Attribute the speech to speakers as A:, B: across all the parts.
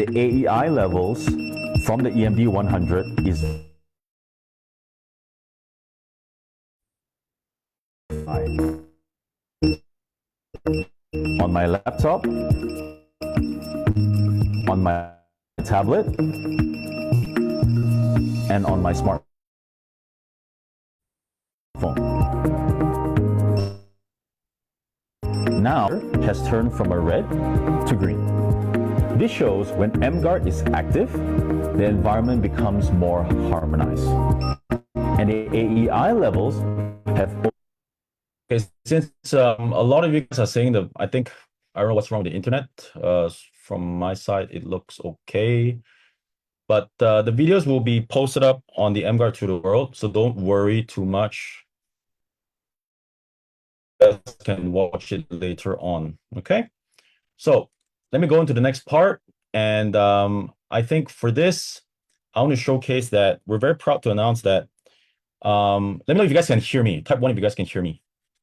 A: the AEI levels from the EMD 100 is high. On my laptop, on my tablet, and on my smartphone. Now has turned from a red to green. This shows when EmGuarde is active, the environment becomes more harmonized. And the AEI levels have... Okay, since a lot of you guys are saying that, I don't know what's wrong with the internet. From my side, it looks okay. But the videos will be posted up on the EmGuarde to the world, so don't worry too much. You guys can watch it later on, okay? So let me go into the next part. And I think for this, I want to showcase that we're very proud to announce that. Let me know if you guys can hear me. Type 1 if you guys can hear me.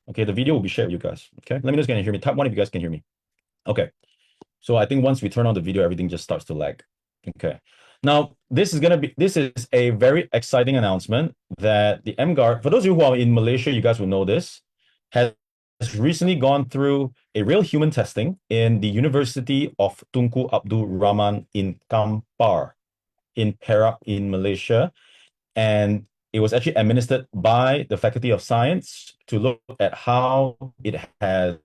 A: Okay, the video will be shared with you guys. Okay, let me know if you can hear me. Type 1 if you guys can hear me. Okay, so I think once we turn on the video, everything just starts to lag. Okay, now this is a very exciting announcement that the EmGuarde, for those of you who are in Malaysia, you guys will know this, has recently gone through a real human testing in the University of Tunku Abdul Rahman in Kampar, in Perak, in Malaysia. And it was actually administered by the Faculty of Science to look at how it has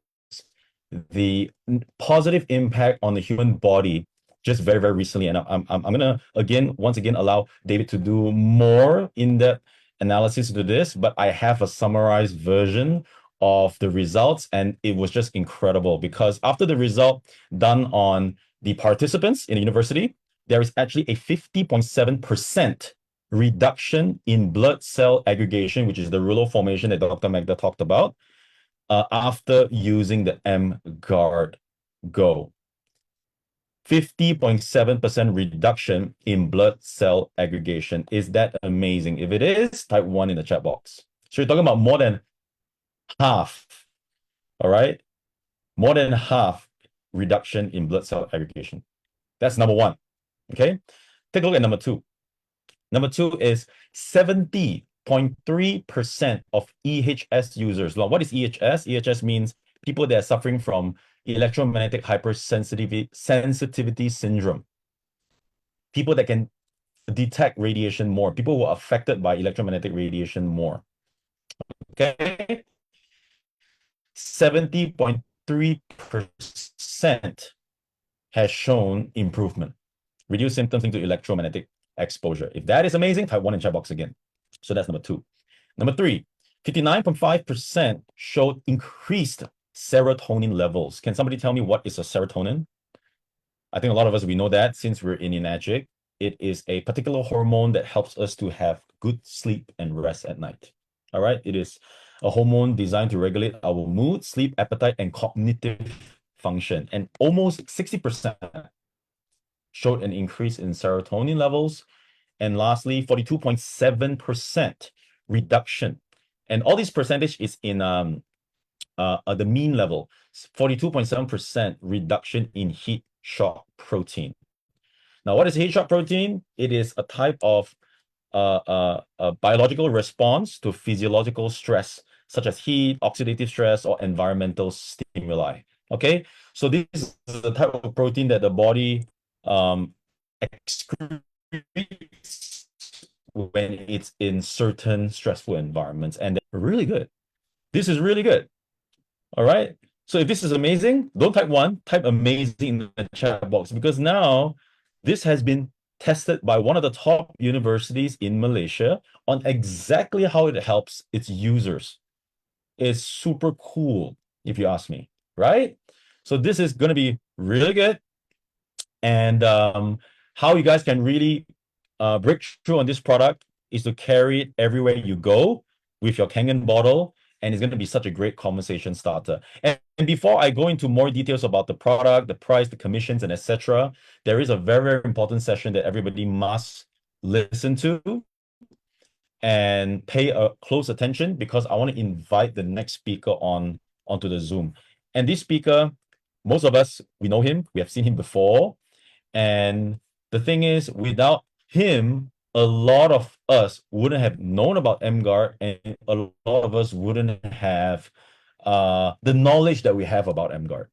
A: the positive impact on the human body just very, very recently. And I'm going to, once again, allow David to do more in-depth analysis to this, but I have a summarized version of the results, and it was just incredible because after the result done on the participants in the university, there is actually a 50.7% reduction in blood cell aggregation, which is the rouleau formation that Dr. Magda talked about, after using the EmGuarde Go. 50.7% reduction in blood cell aggregation. Is that amazing? If it is, type 1 in the chat box. So you're talking about more than half, all right? More than half reduction in blood cell aggregation. That's number one, okay? Take a look at number two. Number two is 70.3% of EHS users. Now, what is EHS? EHS means people that are suffering from electromagnetic hypersensitivity syndrome. People that can detect radiation more. People who are affected by electromagnetic radiation more. Okay? 70.3% has shown improvement. Reduced symptoms linked to electromagnetic exposure. If that is amazing, type 1 in chat box again. So that's number two. Number three, 59.5% showed increased serotonin levels. Can somebody tell me what is a serotonin? I think a lot of us, we know that since we're in EmGuarde. It is a particular hormone that helps us to have good sleep and rest at night. All right? It is a hormone designed to regulate our mood, sleep, appetite, and cognitive function. And almost 60% showed an increase in serotonin levels. And lastly, 42.7% reduction. And all this percentage is in the mean level. 42.7% reduction in heat shock protein. Now, what is heat shock protein? It is a type of a biological response to physiological stress, such as heat, oxidative stress, or environmental stimuli. Okay, so this is the type of protein that the body excretes when it's in certain stressful environments, and they're really good. This is really good. All right. So if this is amazing, don't type 1, type amazing in the chat box, because now this has been tested by one of the top universities in Malaysia on exactly how it helps its users. It's super cool, if you ask me, right? So this is going to be really good. And how you guys can really break through on this product is to carry it everywhere you go with your Kangen bottle, and it's going to be such a great conversation starter. And before I go into more details about the product, the price, the commissions, and etc., there is a very, very important session that everybody must listen to and pay a close attention, because I want to invite the next speaker onto the Zoom. And this speaker, most of us, we know him, we have seen him before, And the thing is, without him, a lot of us wouldn't have known about EmGuarde, and a lot of us wouldn't have the knowledge that we have about EmGuarde,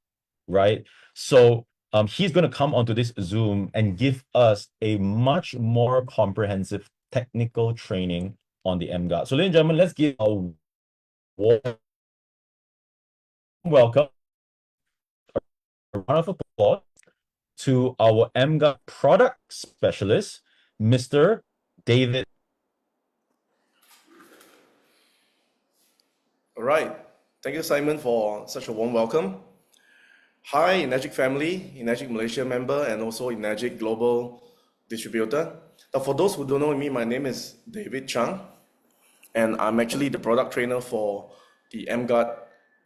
A: right? So he's going to come onto this Zoom and give us a much more comprehensive technical training on the EmGuarde. So, ladies and gentlemen, let's give a warm welcome, a round of applause to our EmGuarde product specialist, Mr. David.
B: All right. Thank you, Simon, for such a warm welcome. Hi, Enagic family, Enagic Malaysia member, and also Enagic Global distributor. Now, for those who don't know me, my name is David Chang, and I'm actually the product trainer for the EmGuarde,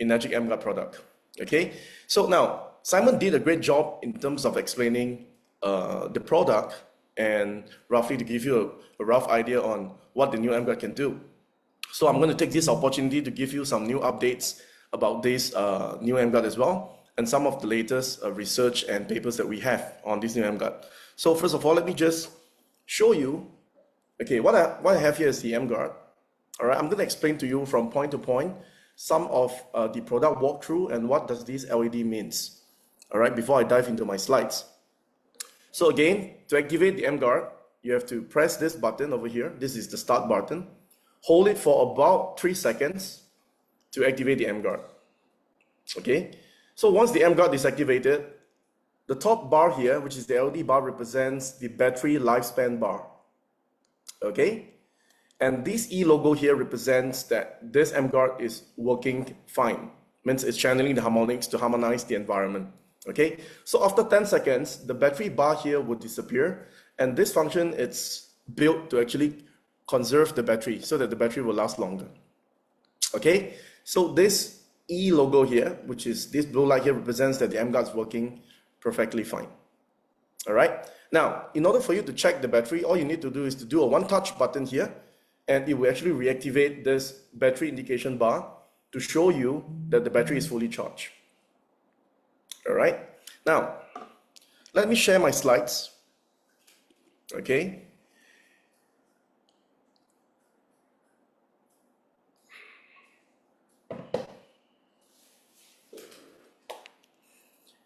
B: Enagic EmGuarde product. Okay, so now Simon did a great job in terms of explaining the product and roughly to give you a rough idea on what the new EmGuarde can do. So I'm going to take this opportunity to give you some new updates about this new EmGuarde as well, and some of the latest research and papers that we have on this new EmGuarde. So first of all, let me just show you, okay, what I have here is the EmGuarde. All right, I'm going to explain to you from point to point some of the product walkthrough and what does this LED means. All right, before I dive into my slides. So again, to activate the EmGuarde, you have to press this button over here. This is the start button. Hold it for about 3 seconds to activate the EmGuarde. Okay, so once the EmGuarde is activated, the top bar here, which is the LED bar, represents the battery lifespan bar. Okay, and this E logo here represents that this EmGuarde is working fine. Means it's channeling the harmonics to harmonize the environment. Okay, so after 10 seconds, the battery bar here would disappear, and this function it's built to actually conserve the battery so that the battery will last longer. Okay, so this E logo here, which is this blue light here, represents that the EmGuarde is working perfectly fine. All right, now in order for you to check the battery, all you need to do is to do a one-touch button here, and it will actually reactivate this battery indication bar to show you that the battery is fully charged. All right, now let me share my slides. Okay.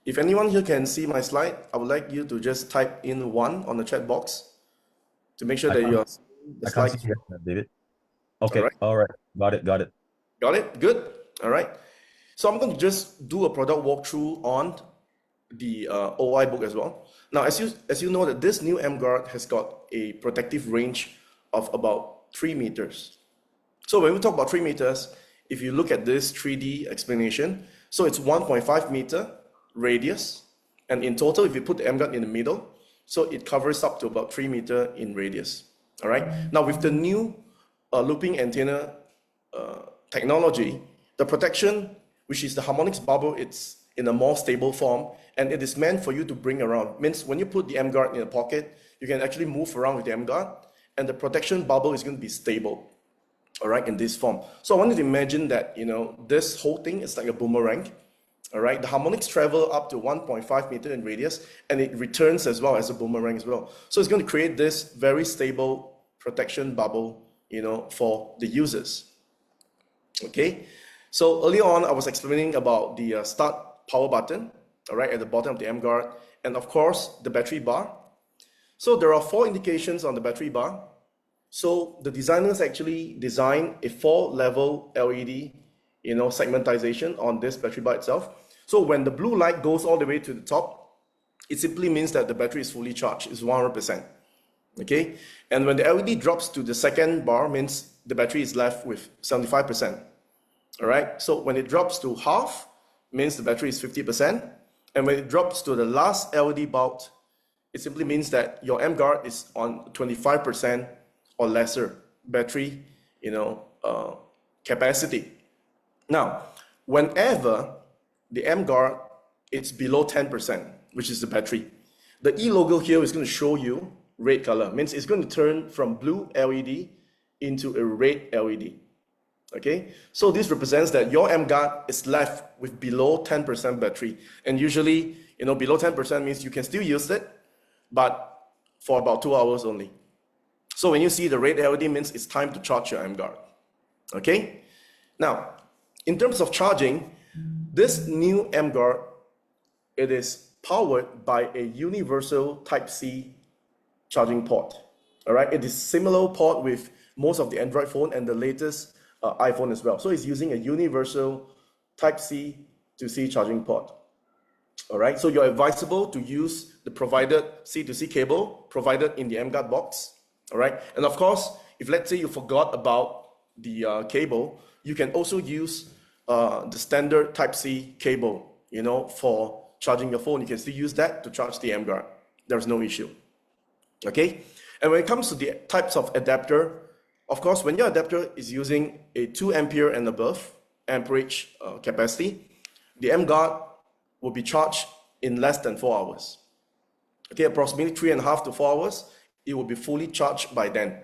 B: If anyone here can see my slide, I would like you to just type in 1 on the chat box to make sure that you are seeing the
A: I can't
B: slide.
A: see you, David. Okay,
B: All right.
A: got it.
B: Got it? Good. All right. So I'm going to just do a product walkthrough on the OI book as well. Now, as you know that this new EmGuarde has got a protective range of about 3 meters. So when we talk about 3 meters, if you look at this 3D explanation, so it's 1.5 meter radius, and in total, if you put the EmGuarde in the middle, so it covers up to about 3 meter in radius. All right. Now with the new looping antenna technology, the protection, which is the harmonics bubble, it's in a more stable form, and it is meant for you to bring around. Means when you put the EmGuarde in a pocket, you can actually move around with the EmGuarde, and the protection bubble is going to be stable. All right, in this form. So I wanted to imagine that, you know, this whole thing is like a boomerang. All right, the harmonics travel up to 1.5 meter in radius, and it returns as well as a boomerang as well. So it's going to create this very stable protection bubble, you know, for the users. Okay, so earlier on, I was explaining about the start power button, all right, at the bottom of the EmGuarde, and of course, the battery bar. So there are 4 indications on the battery bar. So the designers actually designed a 4-level LED, you know, segmentization on this battery bar itself. So when the blue light goes all the way to the top, it simply means that the battery is fully charged, is 100%. Okay, and when the LED drops to the second bar, means the battery is left with 75%. All right, so when it drops to half, means the battery is 50%, and when it drops to the last LED bulb, it simply means that your EmGuarde is on 25% or lesser battery, you know, capacity. Now, whenever the EmGuarde it's below 10%, which is the battery, the E logo here is going to show you red color. Means it's going to turn from blue LED into a red LED. Okay, so this represents that your EmGuarde is left with below 10% battery, and usually, you know, below 10% means you can still use it, but for about 2 hours only. So when you see the red LED means it's time to charge your EmGuarde. Okay? Now, in terms of charging, this new EmGuarde, it is powered by a universal Type-C charging port. All right, it is similar port with most of the Android phone and the latest iPhone as well. So it's using a universal Type-C to C charging port. All right, so you're advisable to use the provided C to C cable provided in the EmGuarde box. All right, and of course, if let's say you forgot about the cable, you can also use the standard Type-C cable, for charging your phone. You can still use that to charge the EmGuarde. There's no issue. Okay, and when it comes to the types of adapter, of course, when your adapter is using a 2 ampere and above amperage capacity, the EmGuarde will be charged in less than 4 hours. Okay, approximately 3.5 to 4 hours, it will be fully charged by then.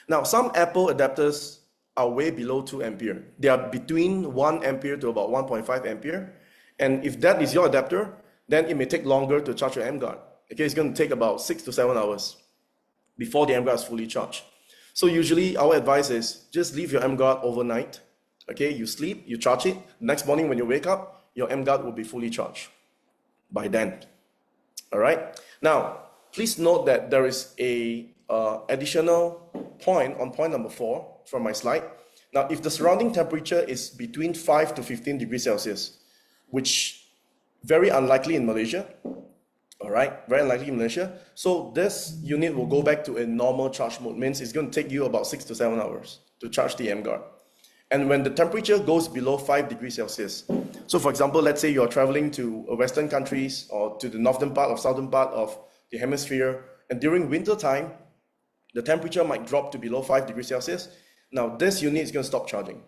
B: Now, some Apple adapters are way below 2 ampere. They are between 1 ampere to about 1.5 ampere. And if that is your adapter, then it may take longer to charge your EmGuarde. Okay, it's going to take about 6 to 7 hours before the EmGuarde is fully charged. So usually our advice is just leave your EmGuarde overnight. Okay, you sleep, you charge it. Next morning when you wake up, your EmGuarde will be fully charged by then. All right. Now, please note that there is a additional point on point number 4 from my slide. Now, if the surrounding temperature is between 5 to 15 degrees Celsius, which very unlikely in Malaysia, all right, very unlikely in Malaysia. So this unit will go back to a normal charge mode, means it's going to take you about 6 to 7 hours to charge the EmGuarde. And when the temperature goes below 5 degrees Celsius, so for example, let's say you're traveling to Western countries or to the northern part or southern part of the hemisphere, and during winter time, the temperature might drop to below 5 degrees Celsius. Now this unit is going to stop charging.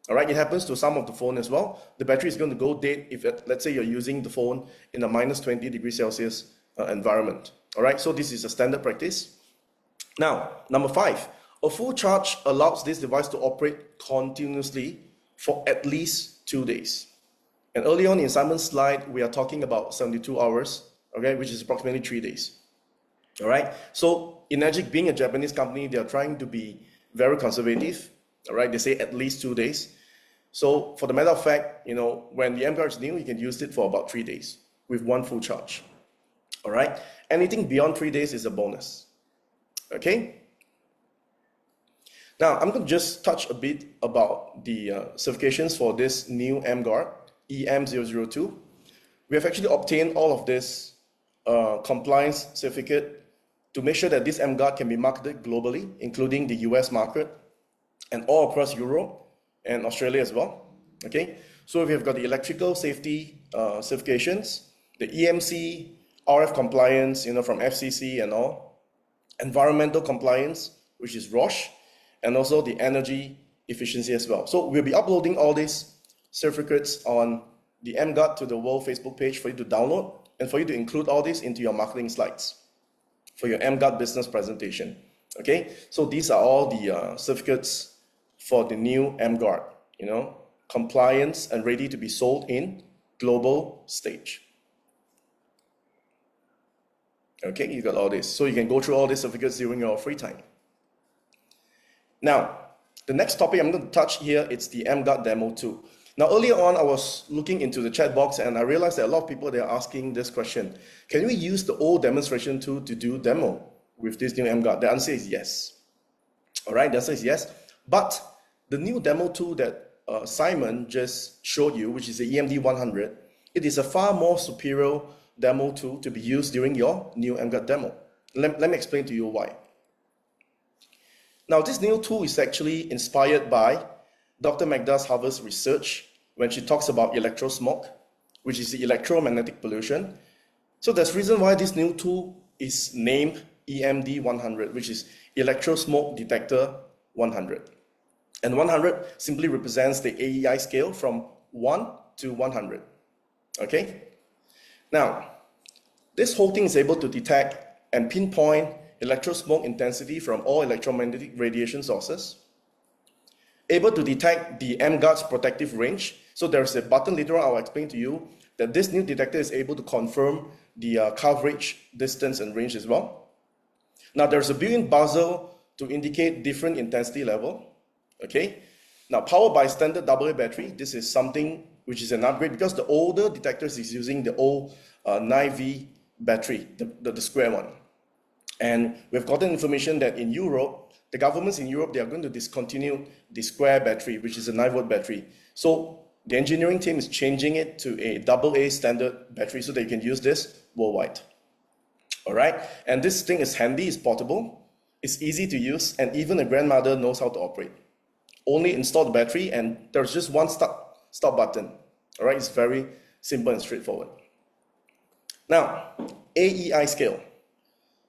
B: All right, it happens to some of the phone as well. The battery is going to go dead if, let's say, you're using the phone in a minus 20 degrees Celsius environment. All right, so this is a standard practice. Now, number 5, a full charge allows this device to operate continuously for at least 2 days. And early on in Simon's slide, we are talking about 72 hours, okay, which is approximately 3 days. All right, so Energic, being a Japanese company, they are trying to be very conservative. All right, they say at least 2 days. So for the matter of fact, when the EmGuarde is new, you can use it for about 3 days with one full charge. All right, anything beyond 3 days is a bonus. Okay. Now I'm going to just touch a bit about the certifications for this new EmGuarde, EM002. We have actually obtained all of this compliance certificate to make sure that this EmGuarde can be marketed globally, including the US market and all across Europe and Australia as well. Okay, so we have got the electrical safety certifications, the EMC, RF compliance, from FCC and all, environmental compliance, which is Roche, and also the energy efficiency as well. So we'll be uploading all these certificates on the EmGuarde to the World Facebook page for you to download and for you to include all this into your marketing slides for your EmGuarde business presentation. Okay, so these are all the certificates for the new EmGuarde, compliance and ready to be sold in global stage. Okay, you got all this. So you can go through all these certificates during your free time. Now, the next topic I'm going to touch here is the EmGuarde demo tool. Now, earlier on, I was looking into the chat box and I realized that a lot of people, they're asking this question. Can we use the old demonstration tool to do demo with this new EmGuarde? The answer is yes. All right, the answer is yes. But the new demo tool that Simon just showed you, which is the EMD 100, it is a far more superior demo tool to be used during your new EmGuarde demo. Let me explain to you why. Now, this new tool is actually inspired by Dr. Magda's Harvard's research when she talks about electrosmoke, which is the electromagnetic pollution. So there's reason why this new tool is named EMD 100, which is electrosmoke detector 100. And 100 simply represents the AEI scale from 1 to 100. Okay? Now, this whole thing is able to detect and pinpoint electrosmoke intensity from all electromagnetic radiation sources, able to detect the EmGuarde's protective range. So there's a button later on, I'll explain to you that this new detector is able to confirm the coverage, distance, and range as well. Now there's a built-in buzzer to indicate different intensity level. Okay. Now powered by standard AA battery, this is something which is an upgrade because the older detectors is using the old 9V battery, the square one. And we've gotten information that in Europe, the governments in Europe, they are going to discontinue the square battery, which is a 9-volt battery. So the engineering team is changing it to a AA standard battery so that you can use this worldwide. All right, and this thing is handy, it's portable, it's easy to use, and even a grandmother knows how to operate. Only install the battery, and there's just one stop button. All right, it's very simple and straightforward. Now, AEI scale.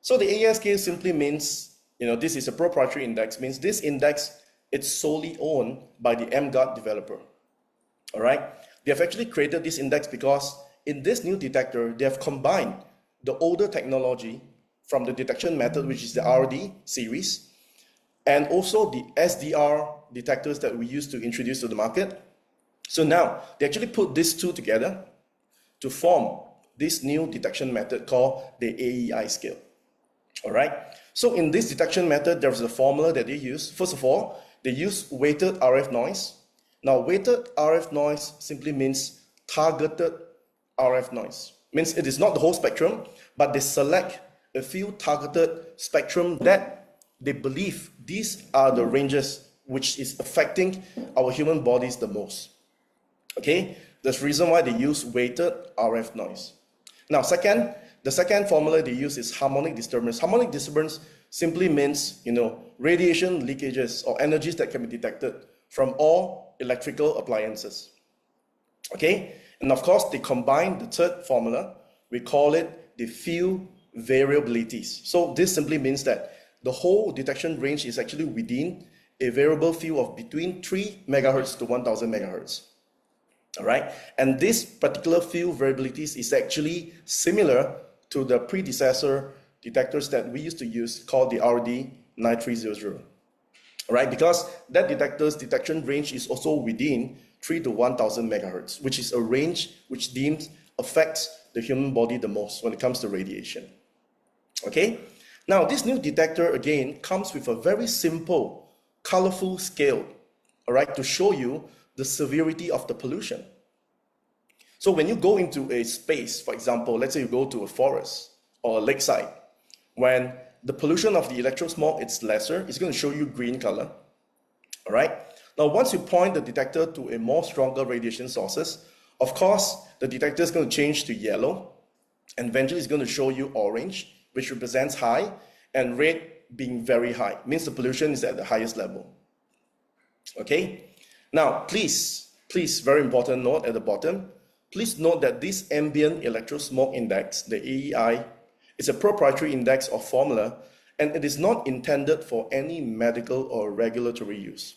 B: So the AEI scale simply means, this is a proprietary index, means this index, it's solely owned by the EmGuarde developer. All right, they have actually created this index because in this new detector, they have combined the older technology from the detection method, which is the RD series, and also the SDR detectors that we used to introduce to the market. So now they actually put these two together to form this new detection method called the AEI scale. All right. So in this detection method, there's a formula that they use. First of all, they use weighted RF noise. Now, weighted RF noise simply means targeted RF noise. Means it is not the whole spectrum, but they select a few targeted spectrum that they believe these are the ranges which is affecting our human bodies the most. Okay, that's the reason why they use weighted RF noise. Now, the second formula they use is harmonic disturbance. Harmonic disturbance simply means, radiation leakages or energies that can be detected from all electrical appliances. Okay, and of course, they combine the third formula. We call it the field variabilities. So this simply means that the whole detection range is actually within a variable field of between 3 megahertz to 1000 megahertz. All right, and this particular field variabilities is actually similar to the predecessor detectors that we used to use called the RD 9300. All right, because that detector's detection range is also within 3 to 1000 megahertz, which is a range which deems affects the human body the most when it comes to radiation. Okay, now this new detector again comes with a very simple, colorful scale, all right, to show you the severity of the pollution. So when you go into a space, for example, let's say you go to a forest or a lakeside, when the pollution of the electrosmog is lesser, it's going to show you green color. All right. Now, once you point the detector to a more stronger radiation sources, of course, the detector is going to change to yellow, and eventually it's going to show you orange, which represents high, and red being very high, means the pollution is at the highest level. Okay. Now, please, very important note at the bottom, please note that this ambient electrosmog index, the AEI, is a proprietary index or formula, and it is not intended for any medical or regulatory use.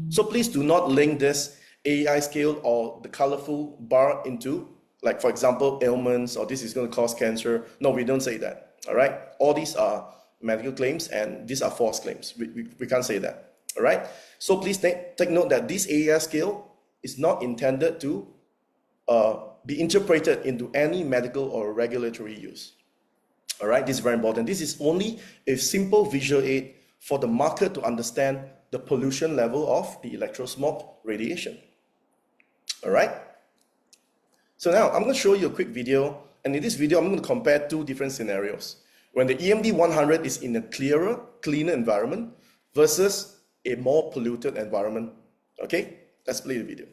B: So please do not link this AEI scale or the colorful bar into, like for example, ailments, or this is going to cause cancer. No, we don't say that. All right. All these are medical claims and these are false claims. We can't say that. All right. So please take note that this AEI scale is not intended to be interpreted into any medical or regulatory use. All right, this is very important. This is only a simple visual aid for the market to understand the pollution level of the electrosmog radiation. All right. So now I'm going to show you a quick video, and in this video I'm going to compare two different scenarios. When the EMD 100 is in a clearer, cleaner environment versus a more polluted environment. Okay, let's play the video.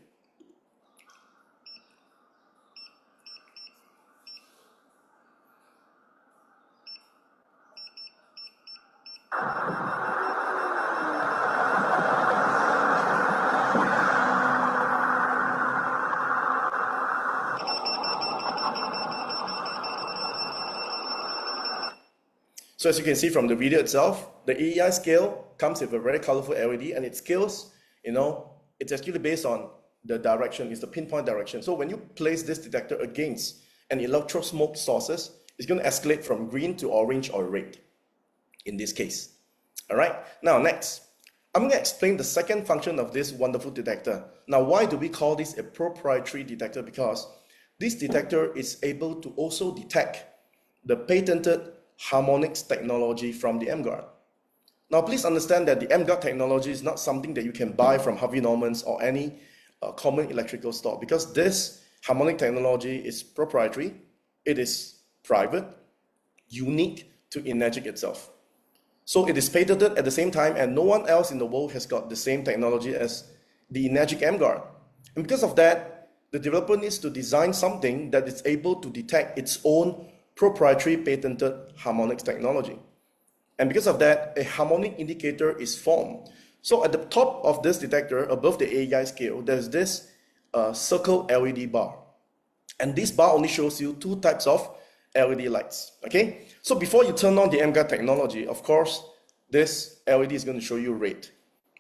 B: So as you can see from the video itself, the AEI scale comes with a very colorful LED, and it scales, it's actually based on the direction, it's the pinpoint direction. So when you place this detector against an electrosmog sources, it's going to escalate from green to orange or red in this case. All right, now next, I'm going to explain the second function of this wonderful detector. Now, why do we call this a proprietary detector? Because this detector is able to also detect the patented harmonics technology from the EmGuarde. Now, please understand that the EmGuarde technology is not something that you can buy from Harvey Norman's or any common electrical store, because this harmonic technology is proprietary, it is private, unique to EnGuarde itself. So it is patented at the same time, and no one else in the world has got the same technology as the EnGuarde EmGuarde. And because of that, the developer needs to design something that is able to detect its own proprietary patented harmonics technology. And because of that, a harmonic indicator is formed. So at the top of this detector, above the AEI scale, there's this circle LED bar. And this bar only shows you two types of LED lights, okay? So before you turn on the EmGuarde technology, of course, this LED is going to show you red.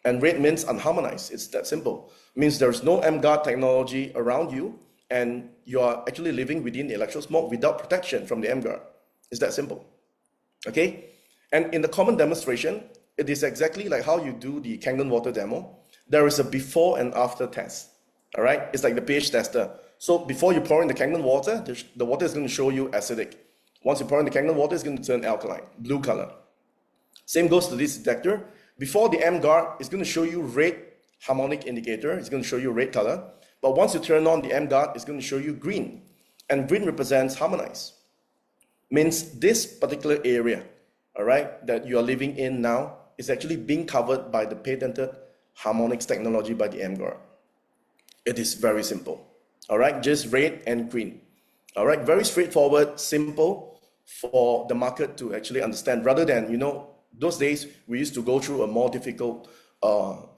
B: And red means unharmonized. It's that simple. It means there's no EmGuarde technology around you, and you are actually living within the electro smoke without protection from the EmGuarde. It's that simple, okay? And in the common demonstration, it is exactly like how you do the Kangen water demo. There is a before and after test, all right? It's like the pH tester. So before you pour in the Kangen water, the water is going to show you acidic. Once you pour in the Kangen water, it's going to turn alkaline, blue color. Same goes to this detector. Before the EmGuarde, it's going to show you red harmonic indicator. It's going to show you red color. But once you turn on the EmGuarde, it's going to show you green. And green represents harmonize. Means this particular area, all right, that you are living in now is actually being covered by the patented harmonics technology by the EmGuarde. It is very simple, all right, just red and green, all right, very straightforward, simple for the market to actually understand, rather than, those days we used to go through a more difficult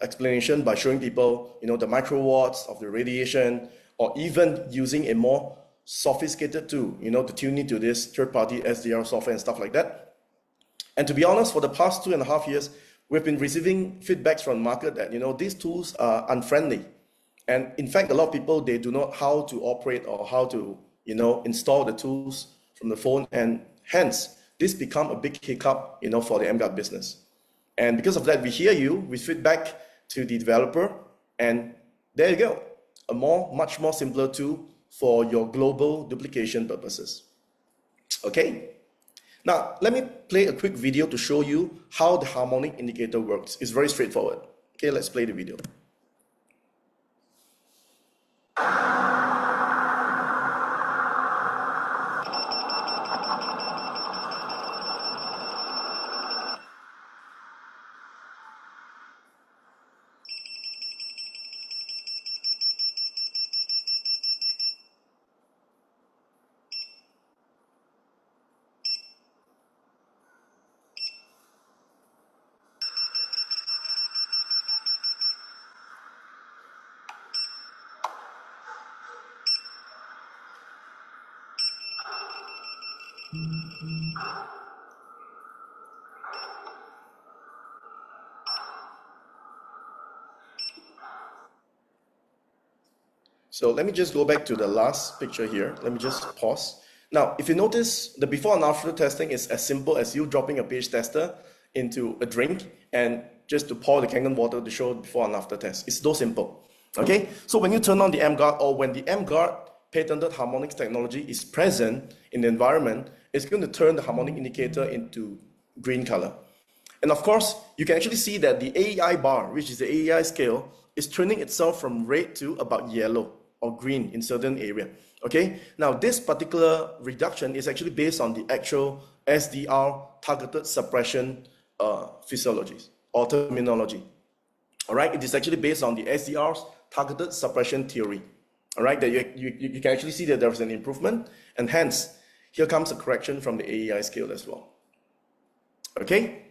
B: explanation by showing people, the microwatts of the radiation, or even using a more sophisticated tool, to tune into this third-party SDR software and stuff like that. And to be honest, for the past 2.5 years, we've been receiving feedbacks from the market that, these tools are unfriendly. And in fact, a lot of people, they do not know how to operate or how to, install the tools from the phone. And hence, this become a big hiccup, for the EmGuarde business. And because of that, we hear you, we feedback to the developer, and there you go, a much more simpler tool for your global duplication purposes. Okay? Now, let me play a quick video to show you how the harmonic indicator works. It's very straightforward. Okay, let's play the video. So let me just go back to the last picture here. Let me just pause. Now, if you notice, the before and after testing is as simple as you dropping a pH tester into a drink and just to pour the Kangen water to show before and after test. It's so simple. Okay, so when you turn on the EmGuarde, or when the EmGuarde patented harmonics technology is present in the environment, it's going to turn the harmonic indicator into green color. And of course, you can actually see that the AEI bar, which is the AEI scale, is turning itself from red to about yellow or green in certain area. Okay, now this particular reduction is actually based on the actual SDR targeted suppression physiologies or terminology. All right, it is actually based on the SDR's targeted suppression theory. All right, that you can actually see that there is an improvement, and hence here comes a correction from the AEI scale as well. Okay,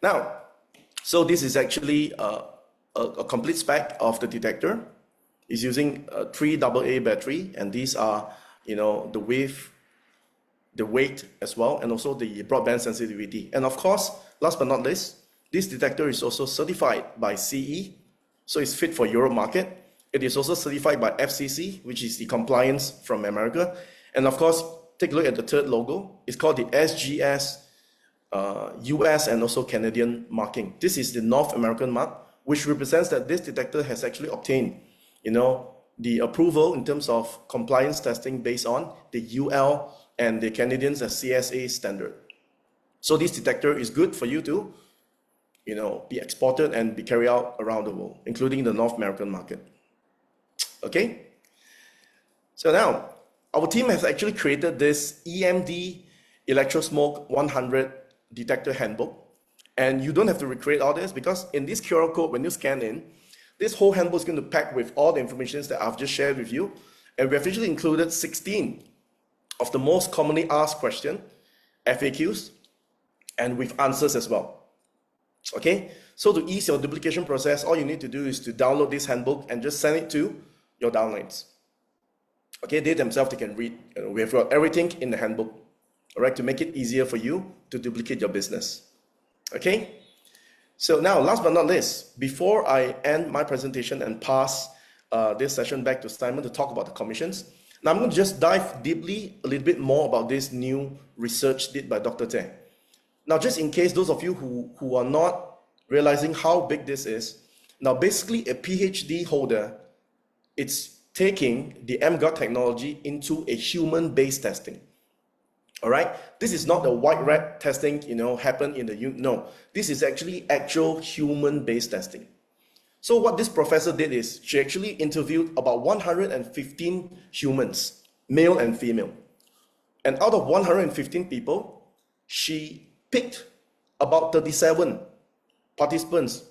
B: now, so this is actually a complete spec of the detector. It's using a 3 AA battery, and these are, the weight as well, and also the broadband sensitivity. And of course, last but not least, this detector is also certified by CE, so it's fit for Europe market. It is also certified by FCC, which is the compliance from America. And of course, take a look at the third logo. It's called the SGS US and also Canadian marking. This is the North American mark, which represents that this detector has actually obtained, the approval in terms of compliance testing based on the UL and the Canadians as CSA standard. So this detector is good for you to, be exported and be carried out around the world, including the North American market. Okay? So now, our team has actually created this EMD Electrosmoke 100 detector handbook. And you don't have to recreate all this, because in this QR code, when you scan in, this whole handbook is going to pack with all the information that I've just shared with you. And we have actually included 16 of the most commonly asked questions, FAQs, and with answers as well. Okay, so to ease your duplication process, all you need to do is to download this handbook and just send it to your downlines. Okay, they themselves, they can read. We have got everything in the handbook, all right, to make it easier for you to duplicate your business. Okay, so now last but not least, before I end my presentation and pass this session back to Simon to talk about the commissions, now I'm going to just dive deeply a little bit more about this new research did by Dr. Te. Now, just in case those of you who are not realizing how big this is, now basically a PhD holder, it's taking the EmGuarde technology into a human-based testing. All right, this is not the white rat testing, happen in the no. This is actually actual human-based testing. So what this professor did is she actually interviewed about 115 humans, male and female, and out of 115 people, she picked about 37 participants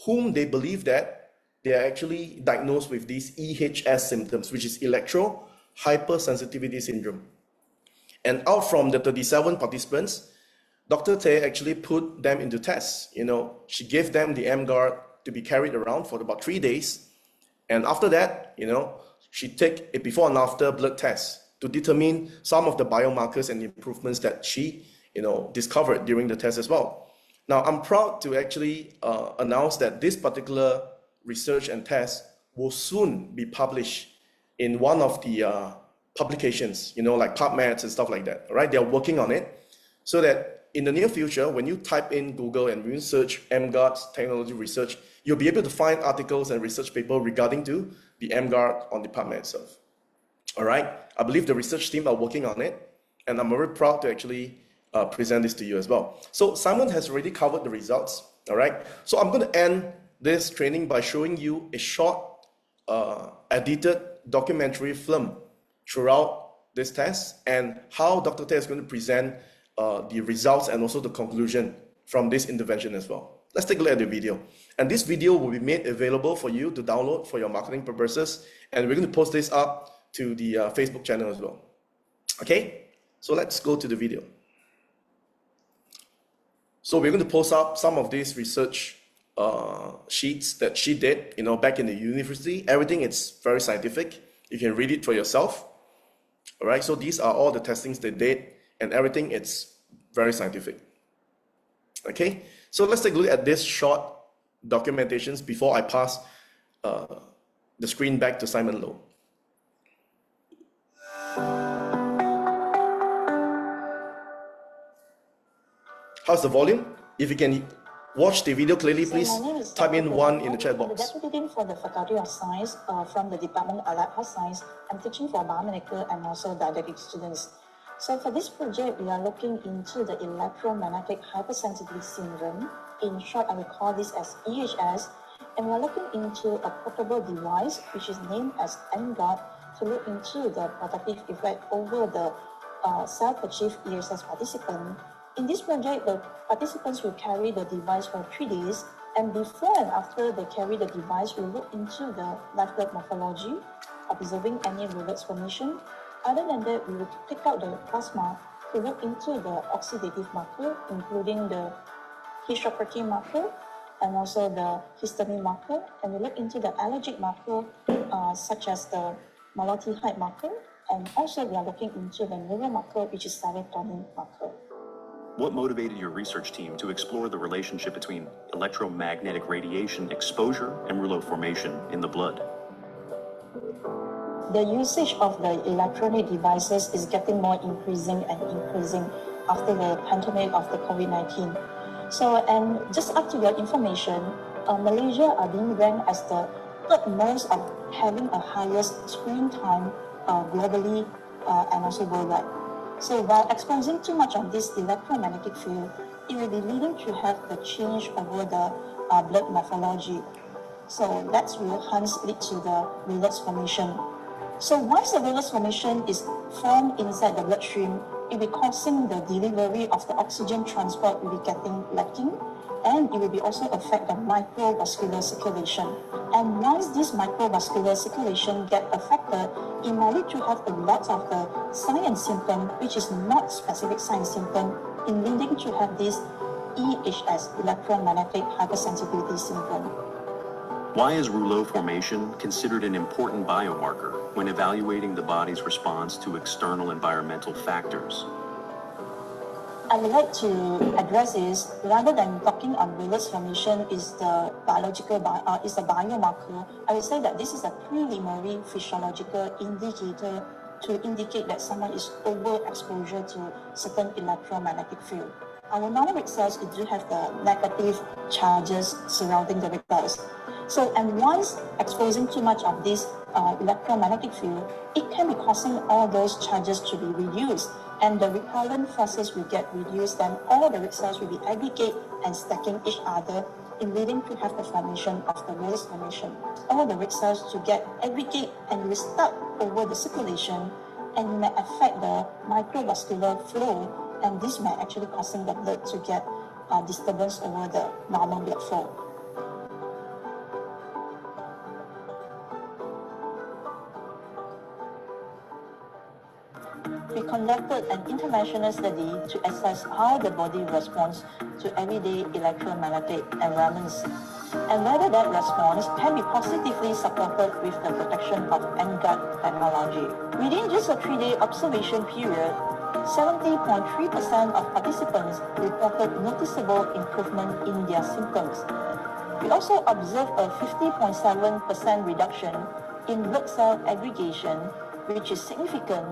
B: whom they believe that they are actually diagnosed with these EHS symptoms, which is electro hypersensitivity syndrome. And out from the 37 participants, Dr. Te actually put them into tests. She gave them the EmGuarde to be carried around for about 3 days. And after that, she take a before and after blood test to determine some of the biomarkers and improvements that she, discovered during the test as well. Now, I'm proud to actually announce that this particular research and test will soon be published in one of the publications, like PubMed and stuff like that. All right, they're working on it so that in the near future, when you type in Google and when you search EmGuarde technology research, you'll be able to find articles and research papers regarding to the EmGuarde on the PubMed itself. All right, I believe the research team are working on it, and I'm very proud to actually present this to you as well. So Simon has already covered the results. All right, so I'm going to end this training by showing you a short edited documentary film throughout this test and how Dr. Te is going to present the results and also the conclusion from this intervention as well. Let's take a look at the video. And this video will be made available for you to download for your marketing purposes. And we're going to post this up to the Facebook channel as well. Okay, so let's go to the video. So we're going to post up some of these research sheets that she did, back in the university. Everything is very scientific. You can read it for yourself. All right, so these are all the testings they did, and everything it's very scientific. Okay, so let's take a look at this short documentations before I pass the screen back to Simon Low. How's the volume? If you can watch the video clearly, please type in 1 in the chat box.
C: I'm the Deputy Dean for the Faculty of Science from the Department of Allied Health Science. I'm teaching for biomedical and also didactic students. So for this project, we are looking into the electromagnetic hypersensitivity syndrome. In short, I will call this as EHS. And we're looking into a portable device, which is named as EmGuarde, to look into the protective effect over the self-achieved EHS participant. In this project, the participants will carry the device for 3 days, and before and after they carry the device, we look into the live blood morphology, observing any relax formation. Other than that, we will take out the plasma to look into the oxidative marker, including the heat shock protein marker and also the histamine marker, and we look into the allergic marker such as the maltodextrin marker, and also we are looking into the neural marker, which is serotonin marker.
D: What motivated your research team to explore the relationship between electromagnetic radiation exposure and rouleau formation in the blood?
C: The usage of the electronic devices is getting more increasing after the pandemic of the COVID-19. So, and just up to your information, Malaysia are being ranked as the third most of having a highest screen time globally and also worldwide. So while exposing too much of this electromagnetic field, it will be leading to have the change over the blood morphology. So that will hence lead to the villus formation. So once the villus formation is formed inside the bloodstream, it will be causing the delivery of the oxygen transport will be getting lacking, and it will be also affect the microvascular circulation. And once this microvascular circulation get affected, it might lead to have a lot of the sign and symptom, which is not specific sign and symptom, in leading to have this EHS, electromagnetic hypersensitivity syndrome.
D: Why is rouleau formation considered an important biomarker when evaluating the body's response to external environmental factors?
C: I would like to address is rather than talking on villus formation is the is a biomarker. I would say that this is a preliminary physiological indicator to indicate that someone is overexposure to certain electromagnetic field. Our normal red cells do have the negative charges surrounding the red cells. So, and once exposing too much of this electromagnetic field, it can be causing all those charges to be reduced, and the repellent forces will get reduced, then all the red cells will be aggregate and stacking each other, in leading to have the formation of the villus formation. All the red cells to get aggregate and will start over the circulation, and it may affect the microvascular flow, and this may actually causing the blood to get disturbance over the normal blood flow. We conducted an international study to assess how the body responds to everyday electromagnetic environments and whether that response can be positively supported with the protection of EmGuarde technology. Within just a 3-day observation period, 70.3% of participants reported noticeable improvement in their symptoms. We also observed a 50.7% reduction in blood cell aggregation, which is significant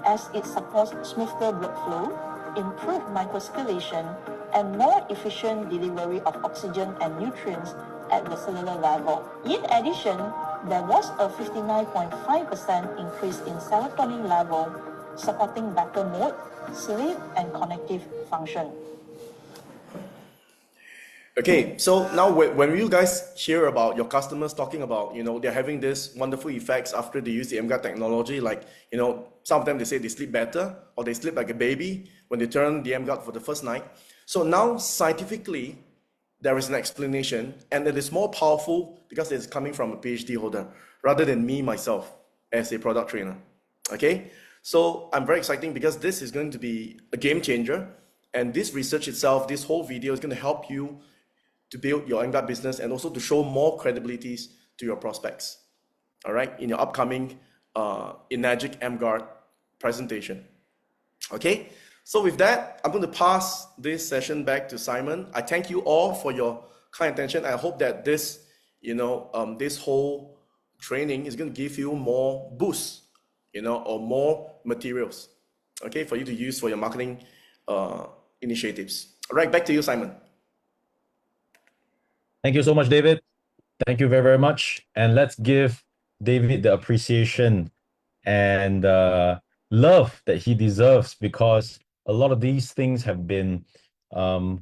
C: as it supports smoother blood flow, improved microcirculation, and more efficient delivery of oxygen and nutrients at the cellular level. In addition, there was a 59.5% increase in serotonin level, supporting better mood, sleep, and cognitive function.
B: Okay, so now when you guys hear about your customers talking about, they're having this wonderful effects after they use the EmGuarde technology, like, some of them, they say they sleep better or they sleep like a baby when they turn the EmGuarde for the first night. So now scientifically, there is an explanation, and it is more powerful because it's coming from a PhD holder rather than me, myself, as a product trainer. Okay, so I'm very excited because this is going to be a game changer, and this research itself, this whole video is going to help you to build your EmGuarde business and also to show more credibilities to your prospects, all right, in your upcoming Enagic EmGuarde presentation. Okay, so with that, I'm going to pass this session back to Simon. I thank you all for your kind attention. I hope that this, this whole training is going to give you more boosts, or more materials, okay, for you to use for your marketing initiatives. All right, back to you, Simon.
A: Thank you so much, David. Thank you very, very much. And let's give David the appreciation and love that he deserves, because a lot of these things have been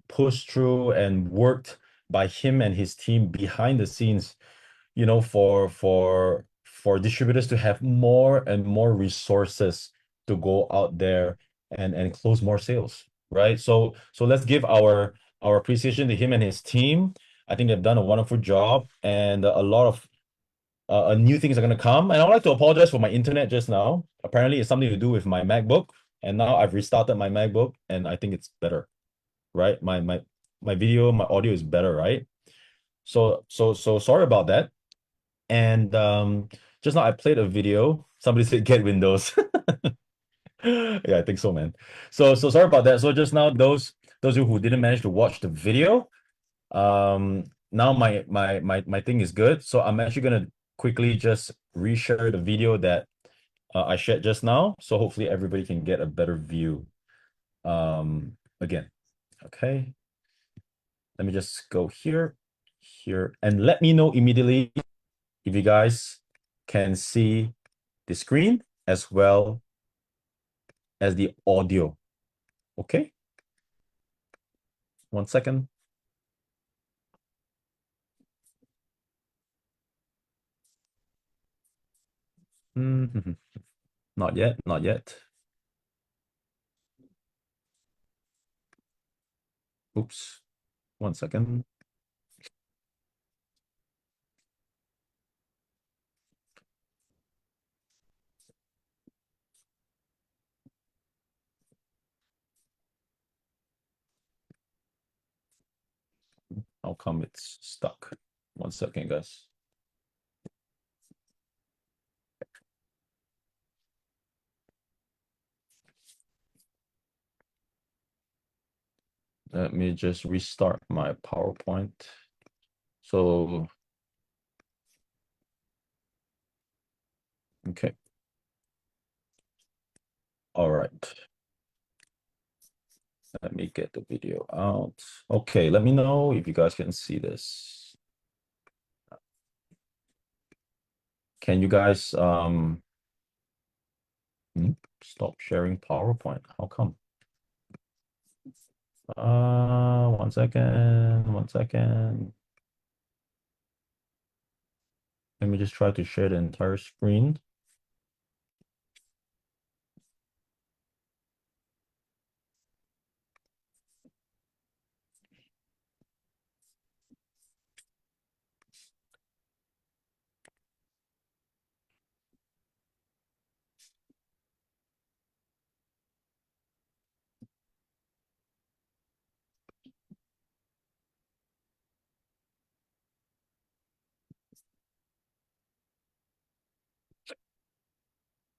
A: pushed through and worked by him and his team behind the scenes, for distributors to have more and more resources to go out there and close more sales, right? So let's give our appreciation to him and his team. I think they've done a wonderful job, and a lot of new things are going to come. And I'd like to apologize for my internet just now. Apparently, it's something to do with my MacBook, and now I've restarted my MacBook, and I think it's better, right? My video, my audio is better, right? So sorry about that. And just now I played a video. Somebody said get Windows. Yeah, I think so, man. So sorry about that. So just now, those of you who didn't manage to watch the video, now my thing is good. So I'm actually gonna quickly just reshare the video that I shared just now. So hopefully everybody can get a better view again. Okay. Let me just go here, and let me know immediately if you guys can see the screen as well as the audio. Okay. 1 second. Not yet, not yet. Oops. 1 second. How come it's stuck? 1 second, guys. Let me just restart my PowerPoint. So, okay. All right. Let me get the video out. Okay, let me know if you guys can see this. Can you guys stop sharing PowerPoint? How come? 1 second, 1 second. Let me just try to share the entire screen.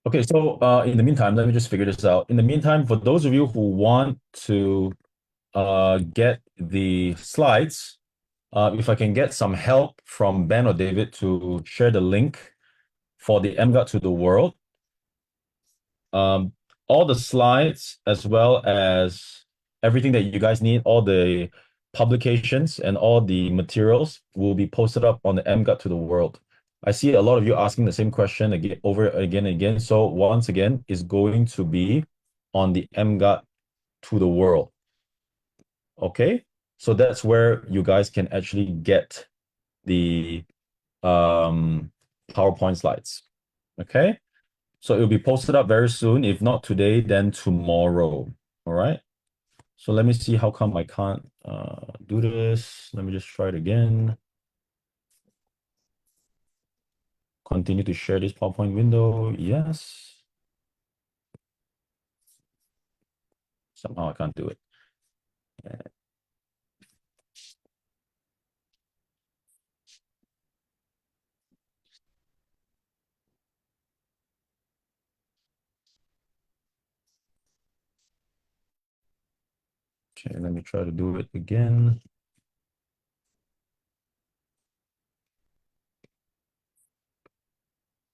A: Okay, so in the meantime, let me just figure this out. In the meantime, for those of you who want to get the slides, if I can get some help from Ben or David to share the link for the EmGuarde to the world. All the slides as well as everything that you guys need, all the publications and all the materials will be posted up on the EmGuarde to the world. I see a lot of you asking the same question again, over again and again. So once again, it's going to be on the EmGuarde to the world. Okay, so that's where you guys can actually get the PowerPoint slides. Okay, so it'll be posted up very soon. If not today, then tomorrow. All right. So let me see how come I can't do this. Let me just try it again. Continue to share this PowerPoint window. Yes. Somehow I can't do it. Okay, let me try to do it again.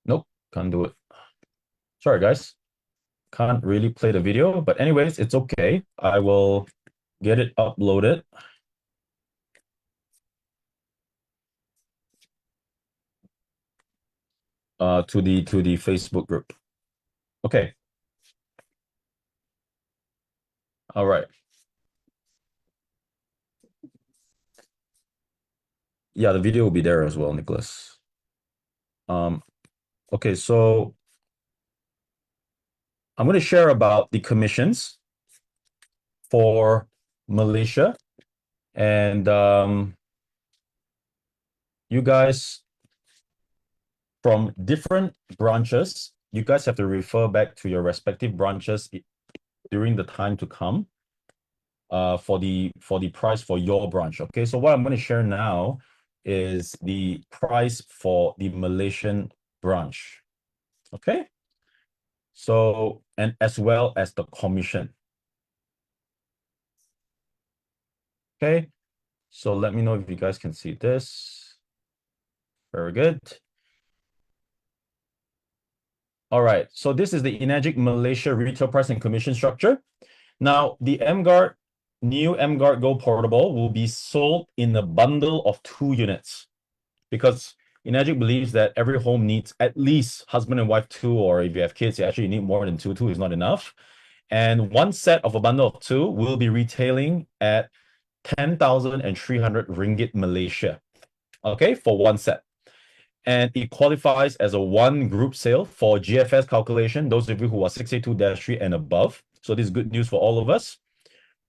A: Nope, can't do it. Sorry, guys. Can't really play the video, but anyways, it's okay. I will get it uploaded. To the Facebook group. Okay. All right. Yeah, the video will be there as well, Nicholas. Okay, so I'm going to share about the commissions for Malaysia, and you guys from different branches, you guys have to refer back to your respective branches during the time to come for the price for your branch. Okay, so what I'm going to share now is the price for the Malaysian branch. Okay, so, and as well as the commission. Okay, so let me know if you guys can see this. Very good. All right, so this is the Enagic Malaysia retail price and commission structure. Now, the EmGuarde, new EmGuarde Go Portable will be sold in a bundle of 2 units because EnGuarde believes that every home needs at least husband and wife 2, or if you have kids, you actually need more than 2. 2 is not enough. And one set of a bundle of 2 will be retailing at 10,300 ringgit Malaysia, okay, for one set. And it qualifies as a one group sale for GFS calculation, those of you who are 682-3 and above. So this is good news for all of us.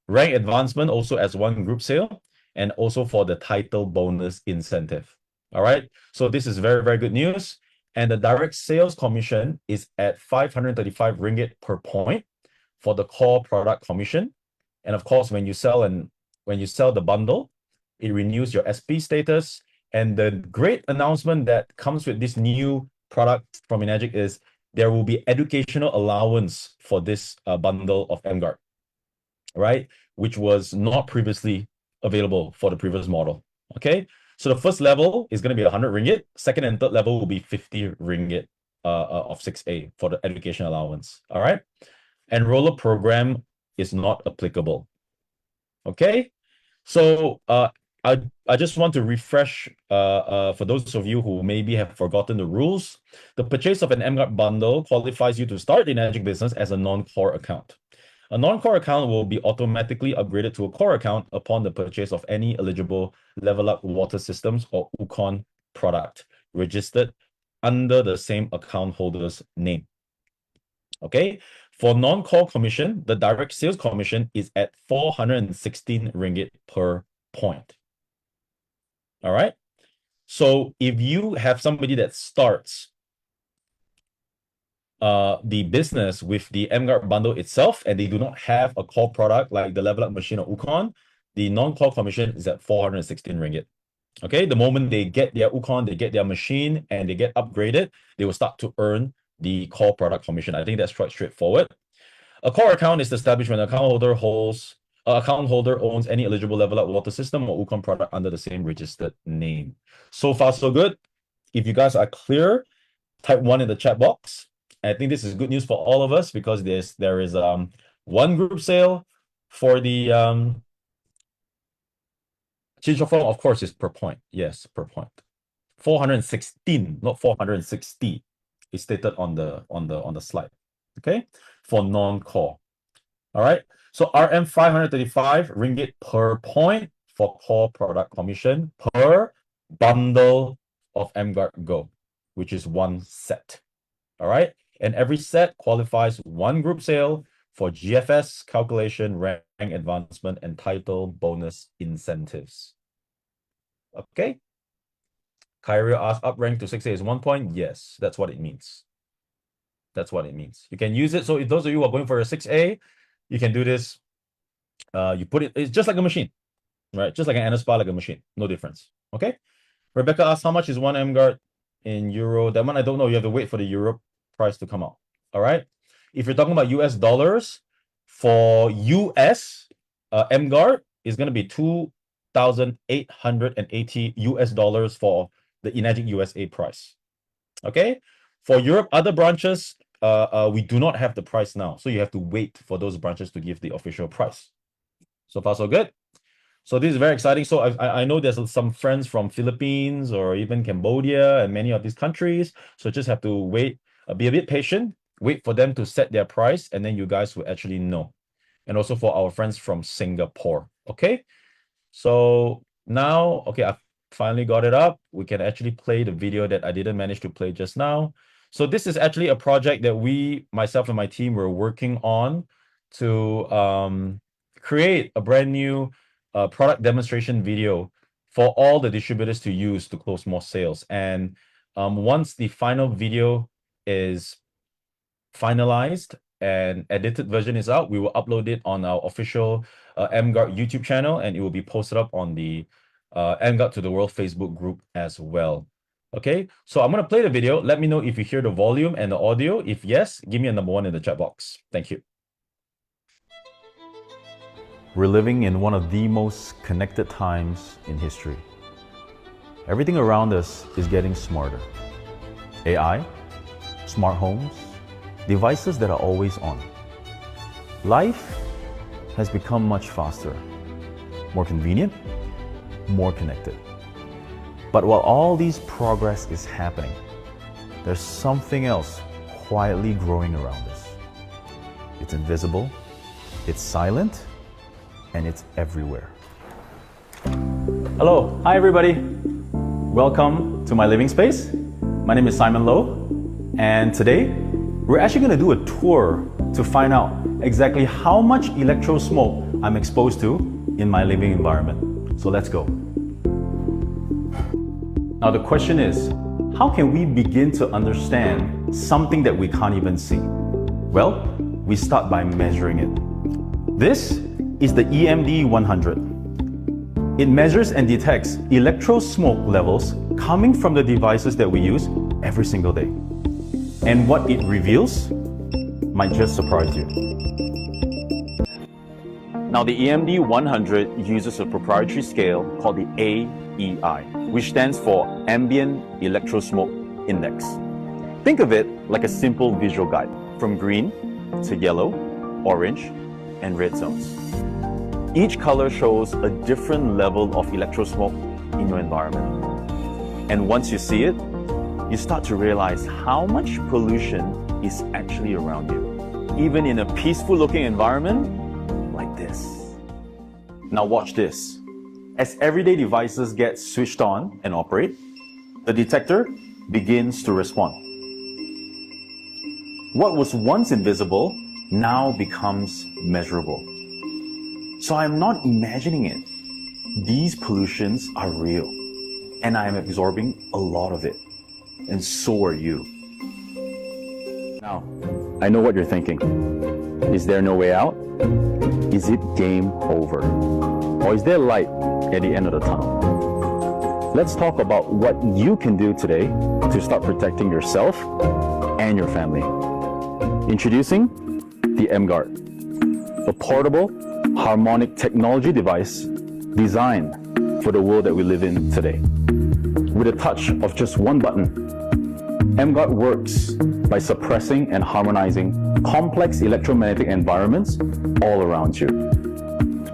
A: Rank advancement also as one group sale, and also for the title bonus incentive. All right, so this is very, very good news. And the direct sales commission is at 535 ringgit per point for the core product commission. And of course, when you sell the bundle, it renews your SP status. And the great announcement that comes with this new product from EnGuarde is there will be educational allowance for this bundle of EmGuarde, right? Which was not previously available for the previous model. Okay, so the first level is going to be 100 ringgit. Second and third level will be 50 ringgit of 6A for the education allowance. All right, enroller program is not applicable. Okay, so I just want to refresh for those of you who maybe have forgotten the rules. The purchase of an EmGuarde bundle qualifies you to start the EnGuarde business as a non-core account. A non-core account will be automatically upgraded to a core account upon the purchase of any eligible Level Up Water Systems or UCON product registered under the same account holder's name. Okay, for non-core commission, the direct sales commission is at 416 ringgit per point. All right, so if you have somebody that starts the business with the EmGuarde bundle itself, and they do not have a core product like the Level Up machine or UCON, the non-core commission is at 416 ringgit. Okay, the moment they get their UCON, they get their machine, and they get upgraded, they will start to earn the core product commission. I think that's quite straightforward. A core account is established when an account holder owns any eligible Level Up water system or UCON product under the same registered name. So far, so good. If you guys are clear, type 1 in the chat box. I think this is good news for all of us because there is one group sale for the change of form, of course, is per point. Yes, per point. 416, not 460. It's stated on the slide. Okay, for non-core. All right. So RM 535 ringgit per point for core product commission per bundle of EmGuarde Go, which is one set. All right. And every set qualifies one group sale for GFS calculation, rank advancement, and title bonus incentives. Okay. Kyrie asked, up rank to 6A is 1 point. Yes, that's what it means. That's what it means. You can use it. So if those of you who are going for a 6A, you can do this. You put it, it's just like a machine, right? Just like an NSPA, like a machine. No difference. Okay. Rebecca asked, how much is one EmGuarde in euro? That one I don't know. You have to wait for the euro price to come out. All right. If you're talking about US dollars, for US EmGuarde is going to be 2,880 US dollars for the EnGuarde USA price. Okay. For Europe, other branches, we do not have the price now. So you have to wait for those branches to give the official price. So far, so good. So this is very exciting. So I know there's some friends from Philippines or even Cambodia and many of these countries. So just have to wait, be a bit patient, wait for them to set their price, and then you guys will actually know. And also for our friends from Singapore. Okay. So now, okay, I've finally got it up. We can actually play the video that I didn't manage to play just now. So this is actually a project that myself and my team were working on to create a brand new product demonstration video for all the distributors to use to close more sales. And once the final video is finalized and edited version is out, we will upload it on our official EmGuarde YouTube channel, and it will be posted up on the EmGuarde to the World Facebook group as well. Okay, so I'm going to play the video. Let me know if you hear the volume and the audio. If yes, give me a number 1 in the chat box. Thank you. We're living in one of the most connected times in history. Everything around us is getting smarter. AI, smart homes, devices that are always on. Life has become much faster, more convenient, more connected. But while all this progress is happening, there's something else quietly growing around us. It's invisible, it's silent, and it's everywhere. Hello, hi everybody. Welcome to my living space. My name is Simon Low, and today we're actually going to do a tour to find out exactly how much electro smoke I'm exposed to in my living environment. So let's go. Now the question is, how can we begin to understand something that we can't even see? Well, we start by measuring it. This is the EmD 100. It measures and detects electro smoke levels coming from the devices that we use every single day. And what it reveals might just surprise you. Now the EmD 100 uses a proprietary scale called the AEI, which stands for Ambient Electro Smoke Index. Think of it like a simple visual guide from green to yellow, orange, and red zones. Each color shows a different level of electro smoke in your environment. And once you see it, you start to realize how much pollution is actually around you, even in a peaceful looking environment like this. Now watch this. As everyday devices get switched on and operate, the detector begins to respond. What was once invisible now becomes measurable. So I'm not imagining it. These pollutions are real, and I am absorbing a lot of it. And so are you. Now, I know what you're thinking. Is there no way out? Is it game over? Or is there light at the end of the tunnel? Let's talk about what you can do today to start protecting yourself and your family. Introducing the EmGuarde, a portable harmonic technology device designed for the world that we live in today. With a touch of just one button, EmGuarde works by suppressing and harmonizing complex electromagnetic environments all around you.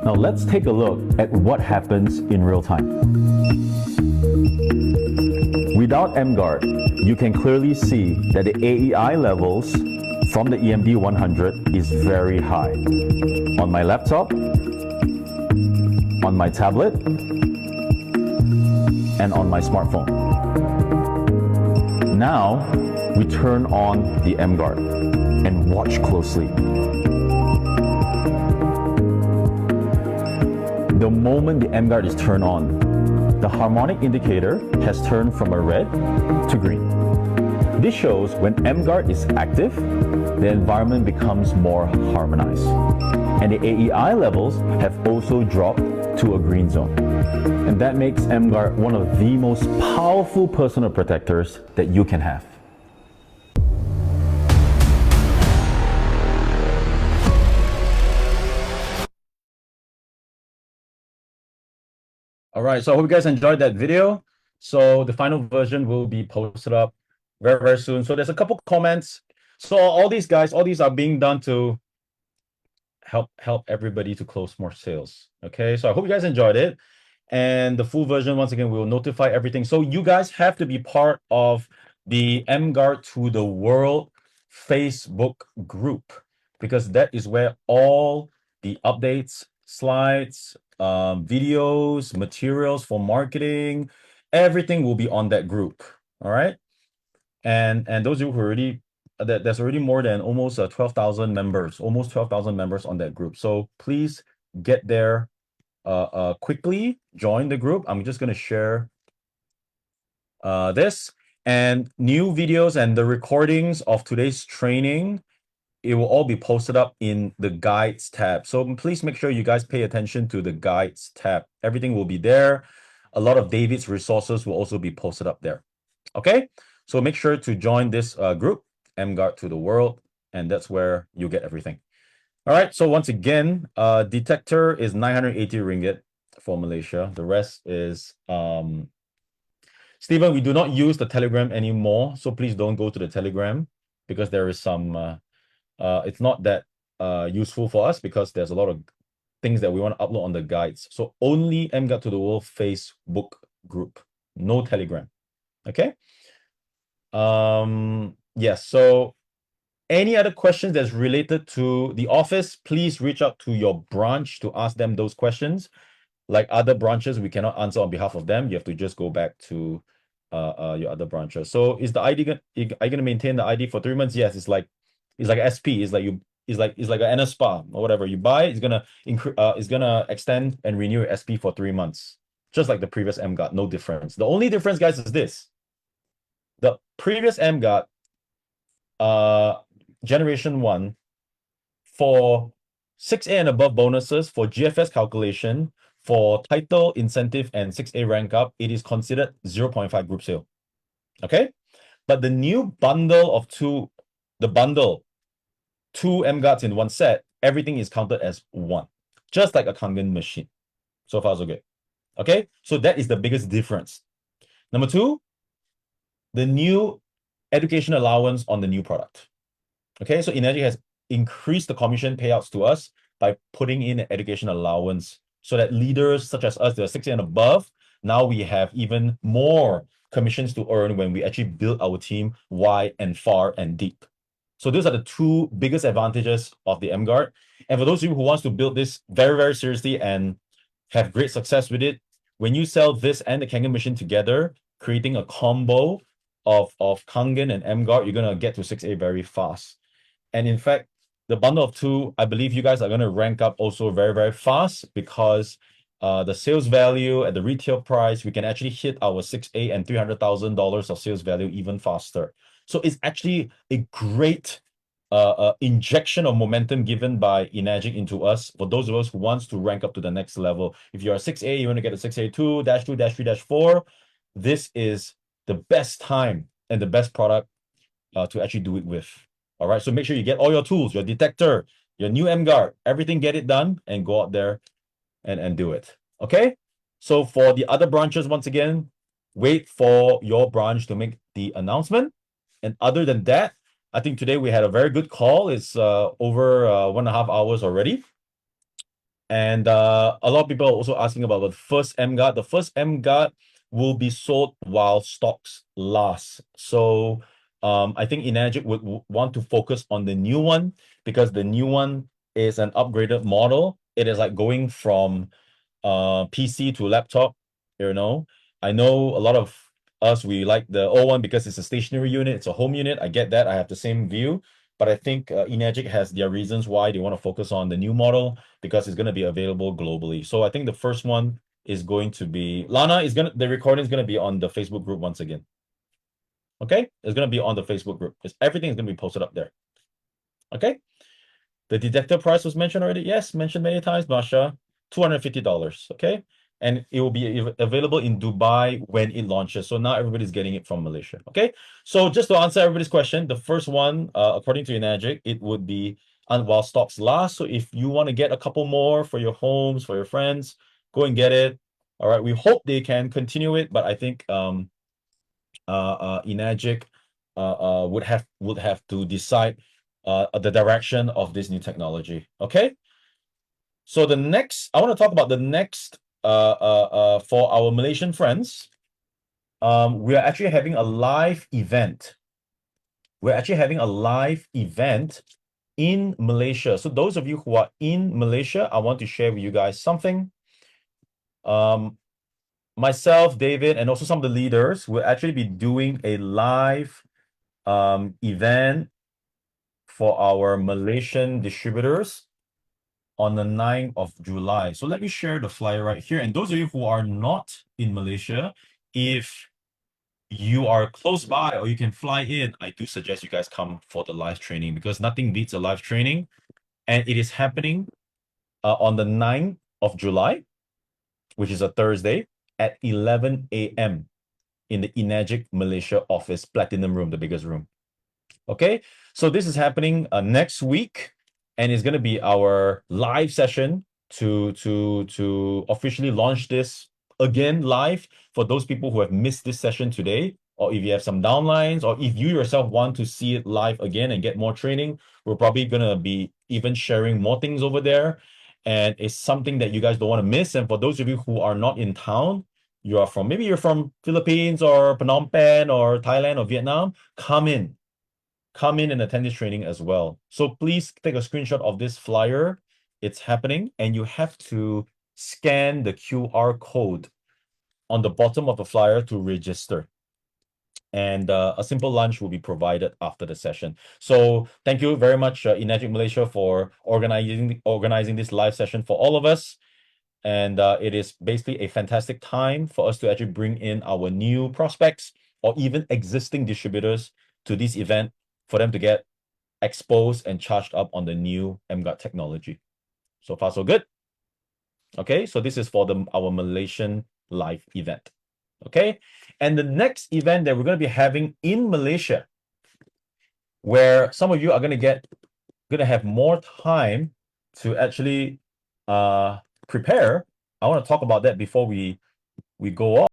A: Now let's take a look at what happens in real time. Without EmGuarde, you can clearly see that the AEI levels from the EmD 100 is very high. On my laptop, on my tablet, and on my smartphone. Now, we turn on the EmGuarde and watch closely. The moment the EmGuarde is turned on, the harmonic indicator has turned from a red to green. This shows when EmGuarde is active, the environment becomes more harmonized. And the AEI levels have also dropped to a green zone. And that makes EmGuarde one of the most powerful personal protectors that you can have. All right, so I hope you guys enjoyed that video. So the final version will be posted up very, very soon. So there's a couple comments. So all these guys, all these are being done to help everybody to close more sales. Okay, so I hope you guys enjoyed it. And the full version, once again, we will notify everything. So you guys have to be part of the EmGuarde to the World Facebook group, because that is where all the updates, slides, videos, materials for marketing, everything will be on that group. All right. And those of you who already, there's already more than almost 12,000 members, almost 12,000 members on that group. So please get there quickly, join the group. I'm just going to share this, and new videos and the recordings of today's training, it will all be posted up in the guides tab. So please make sure you guys pay attention to the guides tab. Everything will be there. A lot of David's resources will also be posted up there. Okay, so make sure to join this group, EmGuarde to the World, and that's where you get everything. All right, so once again, detector is 980 ringgit for Malaysia. The rest is Stephen, we do not use the Telegram anymore, so please don't go to the Telegram, because there is some it's not that useful for us, because there's a lot of things that we want to upload on the guides. So only EmGuarde to the World Facebook group. no Telegram. Okay. Yes. So any other questions that's related to the office, please reach out to your branch to ask them those questions. Like other branches, we cannot answer on behalf of them. You have to just go back to your other branches. So is the ID are you gonna maintain the ID for 3 months? Yes, it's like SP. It's like an NSPA or whatever. You buy, it's gonna extend and renew your SP for 3 months. Just like the previous EmGuarde, no difference. The only difference, guys, is this. The previous EmGuarde, generation 1, for 6A and above bonuses, for GFS calculation, for title, incentive, and 6A rank up, it is considered 0.5 group sale. Okay? But the new bundle of two EmGuardes in one set, everything is counted as one. Just like a Kangen machine. So far, so good. Okay? So that is the biggest difference. Number 2, the new education allowance on the new product. Okay, so EmGuarde has increased the commission payouts to us by putting in an education allowance so that leaders such as us, that are 60 and above, now we have even more commissions to earn when we actually build our team wide and far and deep. So those are the 2 biggest advantages of the EmGuarde. And for those of you who wants to build this very, very seriously and have great success with it, when you sell this and the Kangen machine together, creating a combo of Kangen and EmGuarde, you're gonna get to 6A very fast. And in fact, the bundle of 2, I believe you guys are going to rank up also very, very fast because the sales value at the retail price, we can actually hit our 6A and $300,000 of sales value even faster. So it's actually a great injection of momentum given by EmGuarde into us for those of us who wants to rank up to the next level. If you're a 6A, you want to get a 6A2, -2, -3, -4, this is the best time and the best product to actually do it with. All right, so make sure you get all your tools, your detector, your new EmGuarde, everything, get it done and go out there and do it. Okay, so for the other branches, once again, wait for your branch to make the announcement. And other than that, I think today we had a very good call. It's over 1.5 hours already. And a lot of people are also asking about the first EmGuarde. The first EmGuarde will be sold while stocks last. So I think EmGuarde would want to focus on the new one because the new one is an upgraded model. It is like going from PC to laptop, you know. I know a lot of us, we like the old one because it's a stationary unit, it's a home unit. I get that. I have the same view. But I think EmGuarde has their reasons why they want to focus on the new model because it's going to be available globally. So I think the first one is going to be Lana the recording is going to be on the Facebook group once again. Okay, it's going to be on the Facebook group. Everything is going to be posted up there. Okay, the detector price was mentioned already. Yes, mentioned many times, Masha. $250. Okay, and it will be available in Dubai when it launches. So now everybody's getting it from Malaysia. Okay, so just to answer everybody's question, the first one, according to EmGuarde, it would be while stocks last. So if you want to get a couple more for your homes, for your friends, go and get it. All right, we hope they can continue it, but I think EmGuarde would have to decide the direction of this new technology. Okay, so the next I want to talk about the next for our Malaysian friends. We are actually having a live event. We're actually having a live event in Malaysia. So those of you who are in Malaysia, I want to share with you guys something. Myself, David, and also some of the leaders will actually be doing a live event for our Malaysian distributors on the 9th of July. So let me share the flyer right here. And those of you who are not in Malaysia, if you are close by or you can fly in, I do suggest you guys come for the live training because nothing beats a live training. And it is happening on the 9th of July, which is a Thursday, at 11 a.m. in the EmGuarde Malaysia office, Platinum Room, the biggest room. Okay, so this is happening next week, and it's going to be our live session to officially launch this again live for those people who have missed this session today, or if you have some downlines, or if you yourself want to see it live again and get more training, we're probably going to be even sharing more things over there. And it's something that you guys don't want to miss. And for those of you who are not in town, you are from. Maybe you're from Philippines or Phnom Penh or Thailand or Vietnam. Come in and attend this training as well. So please take a screenshot of this flyer. It's happening, and you have to scan the QR code on the bottom of the flyer to register. And a simple lunch will be provided after the session. So thank you very much, Enagic Malaysia, for organizing this live session for all of us. And it is basically a fantastic time for us to actually bring in our new prospects or even existing distributors to this event for them to get exposed and charged up on the new EmGuarde technology. So far, so good. Okay, so this is for our Malaysian live event. Okay, and the next event that we're going to be having in Malaysia, where some of you are going to have more time to actually prepare. I want to talk about that before we go on.